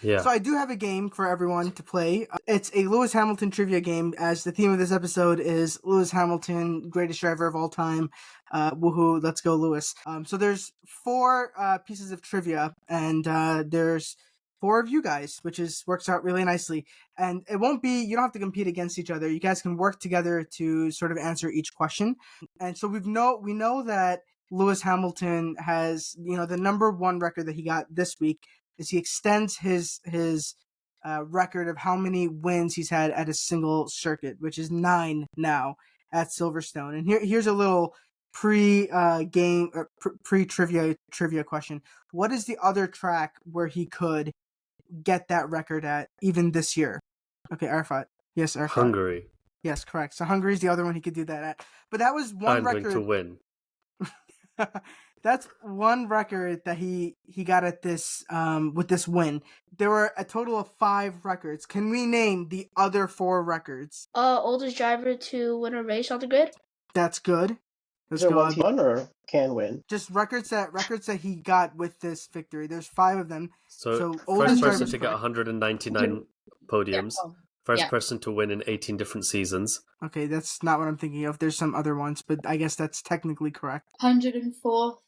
Yeah. So I do have a game for everyone to play. It's a Lewis Hamilton trivia game, as the theme of this episode is Lewis Hamilton, greatest driver of all time. Woohoo, let's go Lewis. So there's 4 pieces of trivia, and there's 4 of you guys, which works out really nicely. And it won't be, you don't have to compete against each other. You guys can work together to sort of answer each question. And so we know that Lewis Hamilton has, the number 1 record that he got this week is he extends his record of how many wins he's had at a single circuit, which is 9 now at Silverstone. And here's a little pre-game pre-trivia question. What is the other track where he could get that record at even this year? Okay, Arafat. Yes, Arafat. Hungary. Yes, correct. So Hungary is the other one he could do that at. But that was one I'm record. going to win. That's one record that he got at this with this win. There were a total of 5 records. Can we name the other 4 records? Oldest driver to win a race on the grid. That's good. Is there ones he won or can win? Just records that he got with this victory. There's 5 of them. So first person to get 199 podiums. Yeah. First person to win in 18 different seasons. Okay, that's not what I'm thinking of. There's some other ones, but I guess that's technically correct. 104.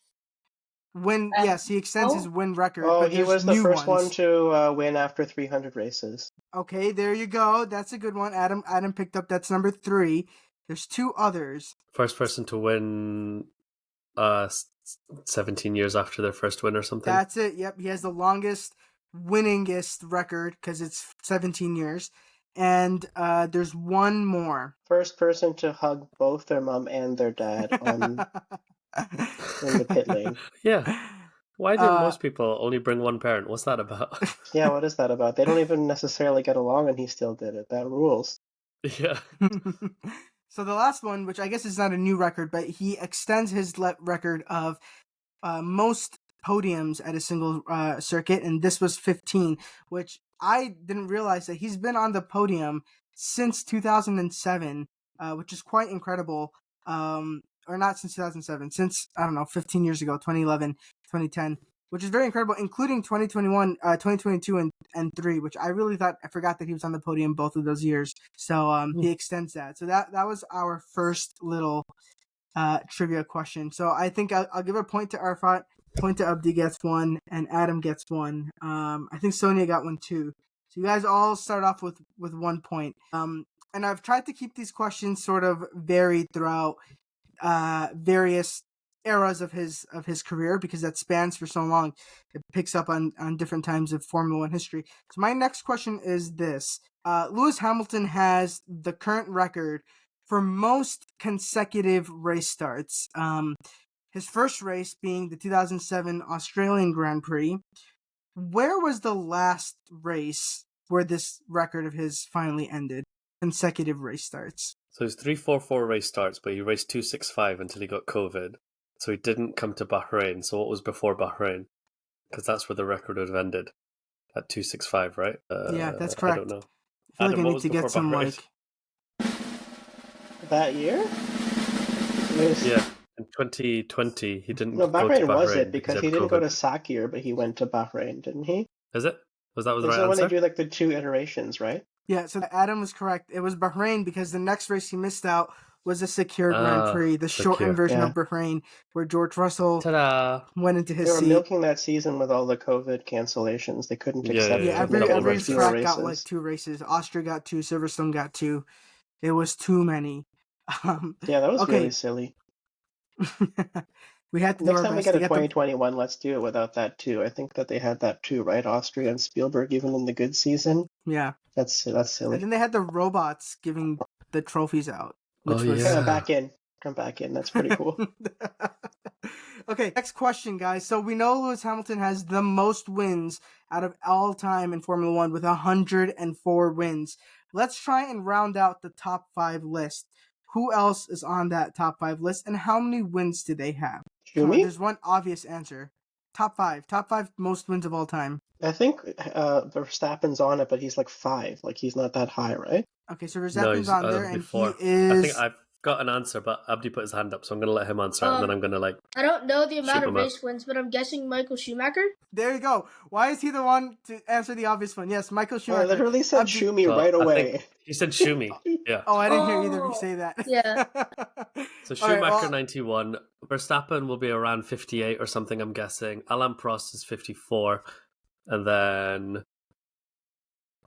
Yes, he extends his win record. Oh, but he was the first ones. one to win after 300 races. Okay, there you go. That's a good one. Adam picked up. That's number 3. There's 2 others. First person to win 17 years after their first win or something. That's it. Yep, he has the longest winningest record because it's 17 years. And there's one more. First person to hug both their mom and their dad in the pit lane. Yeah. Why do most people only bring one parent? What's that about? Yeah, what is that about? They don't even necessarily get along and he still did it. That rules. Yeah. So the last one, which I guess is not a new record, but he extends his record of most podiums at a single circuit, and this was 15, which I didn't realize that he's been on the podium since 2007, which is quite incredible. Or not since 2007, since, 15 years ago, 2011, 2010, which is very incredible, including 2021, 2022, and 3, which I forgot that he was on the podium both of those years. So he extends that. So that was our first little trivia question. So I think I'll give a point to Arafat, point to Abdi gets 1, and Adam gets 1. I think Sonia got 1 too. So you guys all start off with 1 point. And I've tried to keep these questions sort of varied throughout various eras of his career, because that spans for so long. It picks up on different times of Formula 1 history. So my next question is this. Lewis Hamilton has the current record for most consecutive race starts. His first race being the 2007 Australian Grand Prix. Where was the last race where this record of his finally ended? Consecutive race starts. So it's 344 race starts, but he raced 265 until he got COVID. So he didn't come to Bahrain. So what was before Bahrain? Because that's where the record would have ended. At 265, right? Yeah, that's correct. I don't know. I feel Adam, like I need to get some Bahrain? That year? Yeah, in 2020 he didn't No, go to Bahrain Bahrain was it, because he didn't go to COVID. Sakir, but he went to Bahrain, didn't he? Is it? Was that the right So when answer? they do like the 2 iterations, right? Yeah, so Adam was correct. It was Bahrain, because the next race he missed out was the Sakir Grand Prix, the shortened version of Bahrain, where George Russell went into his They were seat. milking that season with all the COVID cancellations. They couldn't accept Yeah, every races. track got like 2 races. Austria got 2, Silverstone got 2. It was too many. Yeah, that was really silly. We had to Next time we get a 2021, let's do it without that too. I think that they had that too, right? Austria and Spielberg, even in the good season. Yeah, that's silly. And then they had the robots giving the trophies out. Which was... Come back in. That's pretty cool. Okay, next question, guys. So we know Lewis Hamilton has the most wins out of all time in Formula 1 with 104 wins. Let's try and round out the top 5 list. Who else is on that top 5 list, and how many wins do they have? There's one obvious answer. Top 5 most wins of all time. I think Verstappen's on it, but he's like 5. Like, he's not that high, right? Okay, so Verstappen's on there, and before. he is... I think I've got an answer, but Abdi put his hand up, so I'm going to let him answer it, and then I'm going to I don't know the amount shoot of him up. race wins, but I'm guessing Michael Schumacher. There you go. Why is he the one to answer the obvious one? Yes, Michael I Schumacher. literally said Abdi- "Shoot me" Well, right I away. think he said Shumi. Yeah. Oh, I didn't hear either of you say that. Yeah. So All right, Schumacher well, 91, Verstappen will be around 58 or something, I'm guessing. Alain Prost is 54, and then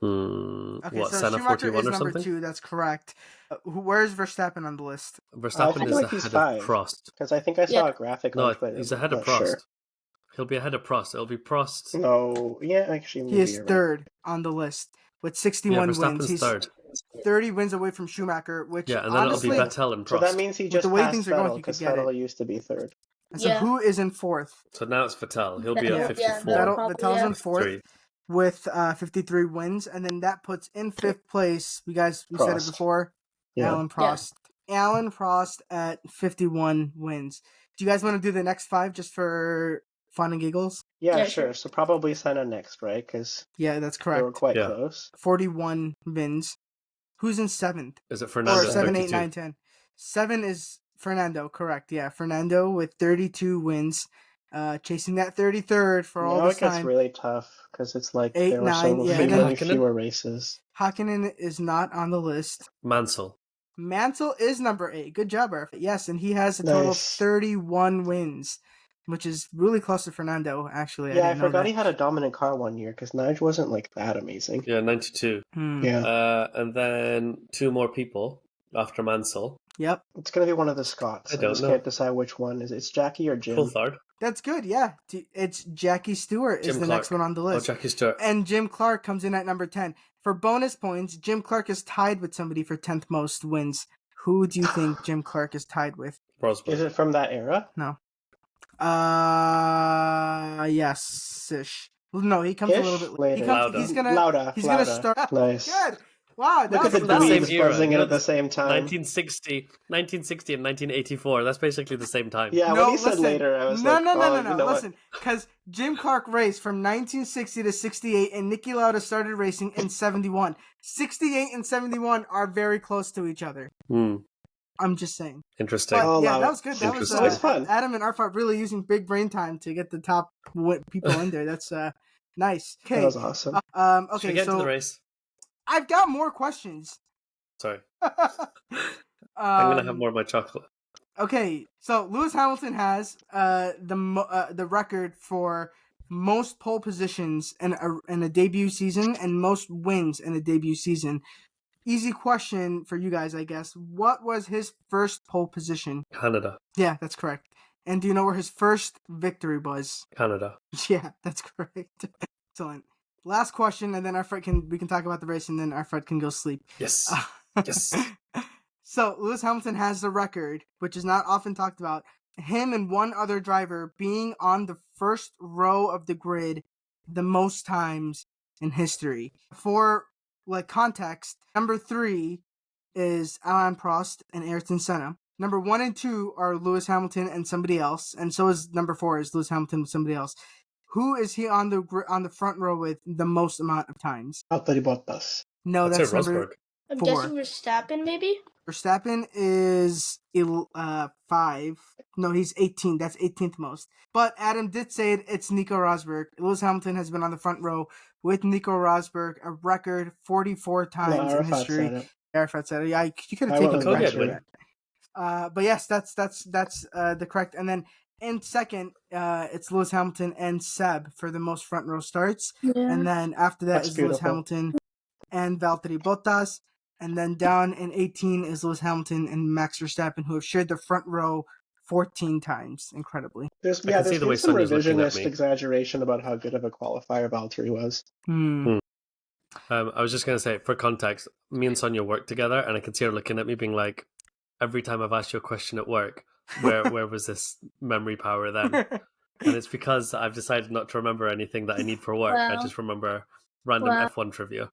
okay, so Senna Schumacher 41 is or number something. 2. That's correct. Where's Verstappen on the list? I Verstappen feel is like he's ahead 5 of Prost. because I think I saw Yeah. a graphic No, on Twitter. he's but ahead of not Prost. sure. He'll be ahead of Prost. It'll be Prost. No, yeah, actually, maybe He is you're right. third on the list with Yeah, 61 wins. Verstappen's He's third. 30 wins away from Schumacher, which Yeah, and then honestly, it'll be Vettel and Prost. So that means he with just the way passed things are going, Vettel he could because get Vettel it. used to be third. And so Yeah. who is in fourth? So now it's Vettel. He'll be Yeah, at yeah, 54. Vettel probably, Vettel's in fourth 3. with 53 wins, and then that puts in fifth place. We said it Prost. before. Yeah. Alan Prost. Alan Prost at 51 wins. Do you guys want to do the next 5 just for fun and giggles? Yeah, Yeah, sure. sure. So probably Senna next, right? Because Yeah, that's they were correct. quite Yeah. close. 41 wins. Who's in 7th? Is it Or Fernando? 7, 8, 32. 9, 10. 7 is Fernando, correct. Yeah, Fernando with 32 wins. Chasing that 33rd for all Now this it gets time. really tough because it's like 8, there were 9, so yeah, and many then- fewer races. Hakkinen is not on the list. Mansell. Mansell is number 8. Good job, Arafat. Yes, and he has a total of Nice. 31 wins, which is really close to Fernando, actually. Yeah, I didn't know forgot that. he had a dominant car one year because Nige wasn't like that amazing. Yeah, 92. Yeah, And then 2 more people after Mansell. Yep. it's gonna be one of the Scots. I I don't just know. can't decide which one. It's Jackie or Jim? Coulthard. That's good, yeah. It's Jackie Stewart is Jim the Clark. next one on the Oh, list. Jackie Stewart. And Jim Clark comes in at number 10. For bonus points, Jim Clark is tied with somebody for 10th most wins. Who do you think Jim Clark is tied with? Rosberg. Is it from that era? Yes-ish. No, he comes a little bit later. He comes, Lauda. he's gonna Lauda. start. Nice. Good. Wow, that Look was at the that same dweebs era, buzzing you it know, at the same time. 1960 and 1984. That's basically the same time. Yeah, No, when he said listen. later, I was no, like, no, no, oh, no, no. you know Listen, because Jim Clark raced from 1960 to 68, and Niki Lauda started racing in 71. 68 and 71 are very close to each other. I'm just saying. Interesting. But I'll yeah, allow that it. was good. That was Interesting. Always fun. Adam and Arafat really using big brain time to get the top people in there. That's nice. That Okay. was awesome. Should we Okay. get into the So race? I've got more questions. Sorry. I'm going to have more of my chocolate. Okay, so Lewis Hamilton has the record for most pole positions in a debut season and most wins in a debut season. Easy question for you guys, I guess. What was his first pole position? Canada. Yeah, that's correct. And do you know where his first victory was? Canada. Yeah, that's correct. Excellent. Last question, and then we can talk about the race, and then Arafat can go sleep. Yes. Yes. So Lewis Hamilton has the record, which is not often talked about. Him and one other driver being on the first row of the grid the most times in history. For context, number 3 is Alain Prost and Ayrton Senna. Number 1 and 2 are Lewis Hamilton and somebody else, and so is number 4 is Lewis Hamilton with somebody else. Who is he on the front row with the most amount of times? Valtteri Bottas. No, I'd say that's number Rosberg. I'm 4. guessing Verstappen, maybe? Verstappen is 5. No, he's 18. That's 18th most. But Adam did say it's Nico Rosberg. Lewis Hamilton has been on the front row with Nico Rosberg a record 44 times in Arafat history. said it. Arafat said it. Yeah, you could have I taken went the with credit Cody for had that. But yes, that's the correct. And then in second, it's Lewis Hamilton and Seb for the most front row starts. Yeah. And then after that That's is Lewis beautiful. Hamilton and Valtteri Bottas. And then down in 18 is Lewis Hamilton and Max Verstappen, who have shared the front row 14 times, incredibly. There's I can see the way been some Sonya's looking at revisionist me. exaggeration about how good of a qualifier Valtteri was. I was just going to say, for context, me and Sonia work together, and I can see her looking at me being like, every time I've asked you a question at work, where was this memory power then? And it's because I've decided not to remember anything that I need for work. I Wow. just remember random Wow. F1 trivia.